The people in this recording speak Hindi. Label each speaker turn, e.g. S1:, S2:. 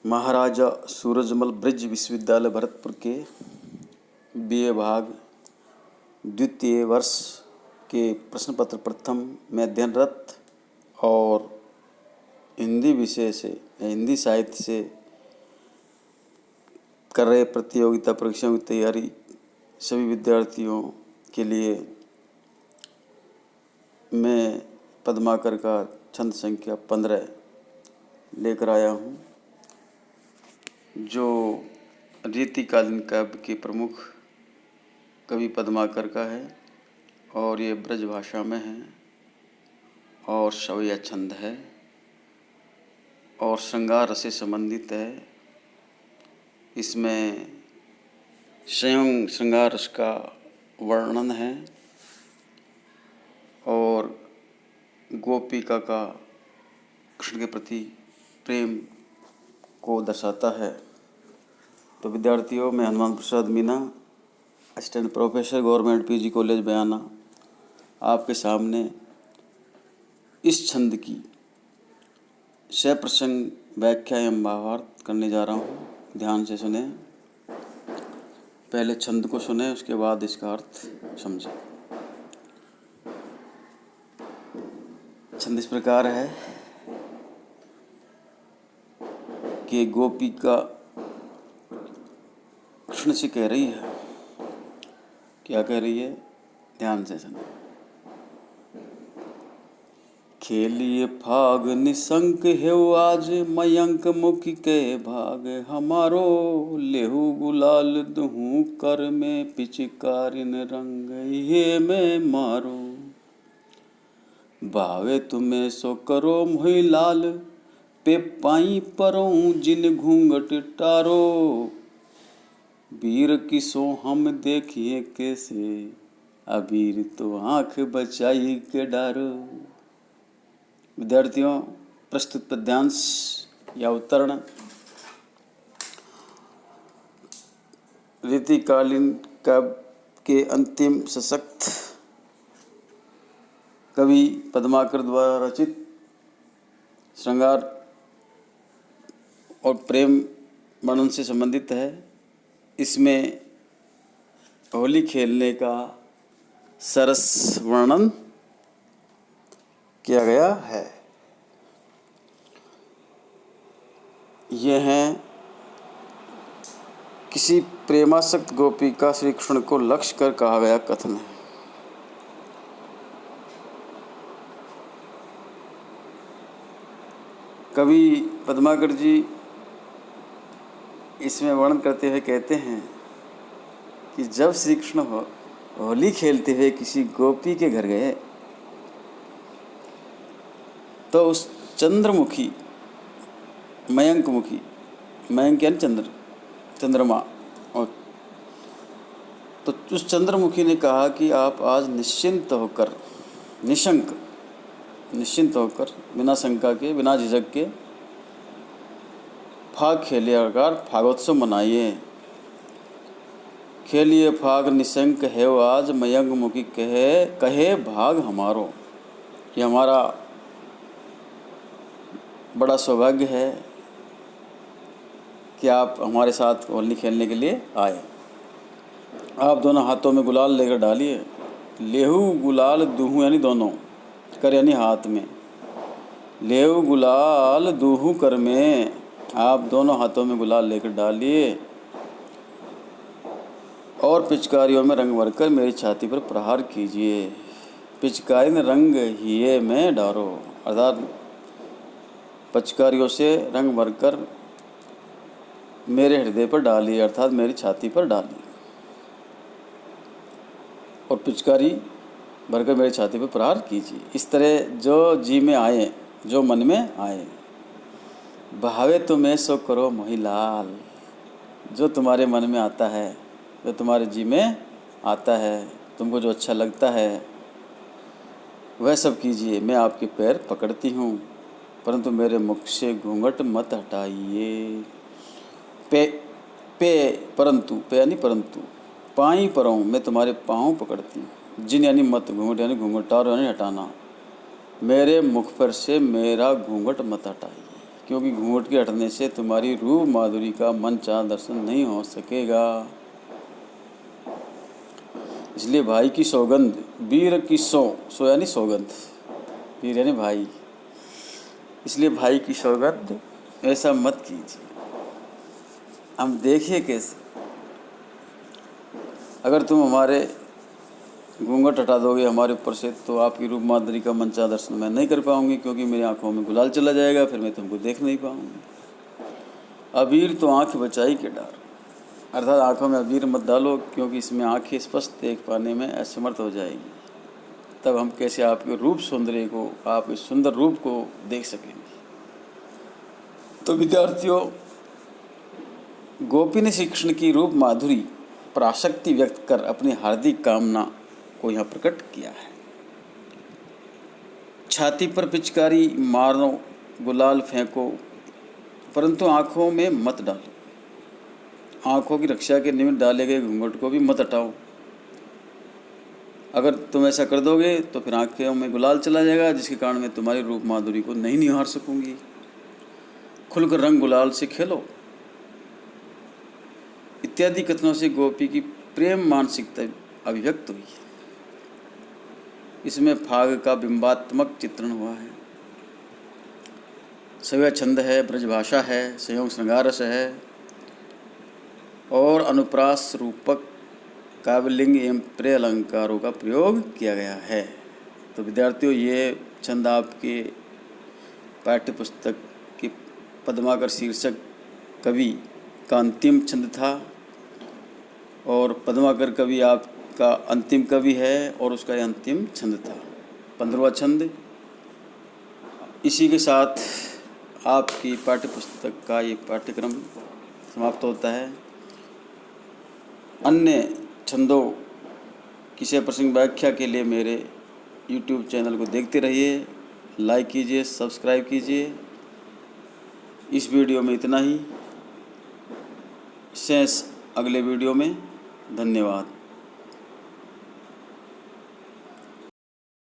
S1: महाराजा सूरजमल ब्रिज विश्वविद्यालय भरतपुर के BA भाग द्वितीय वर्ष के प्रश्न पत्र प्रथम में अध्ययनरत और हिंदी विषय से हिंदी साहित्य से कर रहे प्रतियोगिता परीक्षाओं की तैयारी सभी विद्यार्थियों के लिए मैं पद्माकर का छंद संख्या 15 लेकर आया हूँ, जो रीतिकालीन काव्य के प्रमुख कवि पद्माकर का है और ये ब्रज भाषा में है और शौर्य छंद है और श्रृंगार रस से संबंधित है। इसमें स्वयं श्रृंगार रस का वर्णन है और गोपिका का कृष्ण के प्रति प्रेम को दर्शाता है। तो विद्यार्थियों, मैं Hanuman Prasad Meena, assistant professor government PG college Bayana, आपके सामने इस छंद की सप्रसंग व्याख्या एवं भावार्थ करने जा रहा हूँ। ध्यान से सुने, पहले छंद को सुने, उसके बाद इसका अर्थ समझें। छंद इस प्रकार है कि गोपिका कृष्ण से कह रही है। क्या कह रही है? ध्यान से सुनो। खेलिए फाग निशंक हेउ आज, मयंक मुखी के भाग हमारो, लेहु गुलाल दुहु कर में पिचकारिन रंग ये में मारो, भावे तुम्हें सो करो मोहि लाल, पे पाई परों जिन घूंघट टारो, वीर किसो हम देखिए कैसे, अबीर तो आँख बचाई के डारो। विद्यार्थियों, प्रस्तुत पद्यांश या उत्तरण रीतिकालीन काव्य के अंतिम सशक्त कवि पद्माकर द्वारा रचित श्रृंगार और प्रेम वर्णन से संबंधित है। इसमें होली खेलने का सरस वर्णन किया गया है। यह है किसी प्रेमासक्त गोपी का श्री कृष्ण को लक्ष्य कर कहा गया कथन है। कवि पद्माकर जी इसमें वर्णन करते हुए कहते हैं कि जब श्री कृष्ण होली खेलते हुए किसी गोपी के घर गए तो उस चंद्रमुखी मयंक यानी चंद्रमा, और तो उस चंद्रमुखी ने कहा कि आप आज निश्चिंत होकर बिना शंका के, बिना झिझक के फाग खेलिए, अर्थात फागोत्सव मनाइए। खेलिए फाग निशंक है वो आज, मयंक मुखी कहे भाग हमारो। ये हमारा बड़ा सौभाग्य है कि आप हमारे साथ होली खेलने के लिए आए। आप दोनों हाथों में गुलाल लेकर डालिए। लेहू गुलाल दूहू यानी दोनों, कर यानी हाथ में, लेहू गुलाल दूहू कर में, आप दोनों हाथों में गुलाल लेकर डालिए और पिचकारियों में रंग भरकर मेरी छाती पर प्रहार कीजिए। पिचकारी में रंग हिये में डारो, अर्थात पिचकारियों से रंग भरकर मेरे हृदय पर डालिए, अर्थात मेरी छाती पर डालिए, और पिचकारी भरकर मेरी छाती पर प्रहार कीजिए। इस तरह जो जी में आए, जो मन में आए। भावे तुम्हें सो करो मोहि लाल, जो तुम्हारे मन में आता है, जो तुम्हारे जी में आता है, तुमको जो अच्छा लगता है वह सब कीजिए। मैं आपके पैर पकड़ती हूँ, परंतु मेरे मुख से घूंघट मत हटाइए। परंतु यानी परंतु, पाई परों, मैं तुम्हारे पाँव पकड़ती हूँ। जिन यानी मत, घूंघट यानी घूंघटार यानी हटाना। मेरे मुख पर से मेरा घूंघट मत हटाइए, क्योंकि घूंघट के हटने से तुम्हारी रूप माधुरी का मन चाहा दर्शन नहीं हो सकेगा। इसलिए भाई की सौगंध, वीर की सो यानी सौगंध, वीर यानी भाई, इसलिए भाई की सौगंध ऐसा मत कीजिए। हम देखिए कैसे, अगर तुम हमारे घूंघट हटा दोगे हमारे ऊपर से तो आपकी रूप माधुरी का मनचाहा दर्शन मैं नहीं कर पाऊंगी, क्योंकि मेरी आंखों में गुलाल चला जाएगा, फिर मैं तुमको देख नहीं पाऊंगी। अबीर तो आंख बचाई के डार, अर्थात आंखों में अबीर मत डालो, क्योंकि इसमें आंखें स्पष्ट देख पाने में असमर्थ हो जाएगी। तब हम कैसे आपके रूप सौंदर्य को, आपके सुंदर रूप को देख सकेंगे। तो विद्यार्थियों, गोपी ने श्री कृष्ण की रूप माधुरी पर आसक्ति व्यक्त कर अपनी हार्दिक कामना को यहाँ प्रकट किया है। छाती पर पिचकारी मारो, गुलाल फेंको, परंतु आँखों में मत डालो। आँखों की रक्षा के निमित्त डाले गए घूंघट को भी मत हटाओ। अगर तुम ऐसा कर दोगे तो फिर आँखों में गुलाल चला जाएगा, जिसके कारण मैं तुम्हारी रूप माधुरी को नहीं निहार सकूंगी। खुलकर रंग गुलाल से खेलो। इत्यादि कथनों से गोपी की प्रेम मानसिकता अभिव्यक्त हुई है। इसमें फाग का बिंबात्मक चित्रण हुआ है। सव्य छंद है, ब्रजभाषा है, संयोग श्रृंगार रस है और अनुप्रास रूपक काव्यलिंग एवं प्रिय अलंकारों का प्रयोग किया गया है। तो विद्यार्थियों, ये छंद आपके पाठ्य पुस्तक की पद्माकर शीर्षक कवि का अंतिम छंद था, और पद्माकर कवि आपका अंतिम कवि है और उसका यह अंतिम छंद था, 15वां छंद। इसी के साथ आपकी पाठ्य पुस्तक का ये पाठ्यक्रम समाप्त होता है। अन्य छंदों की सह प्रसंग व्याख्या के लिए मेरे YouTube चैनल को देखते रहिए, लाइक कीजिए, सब्सक्राइब कीजिए। इस वीडियो में इतना ही, शेष अगले वीडियो में। धन्यवाद।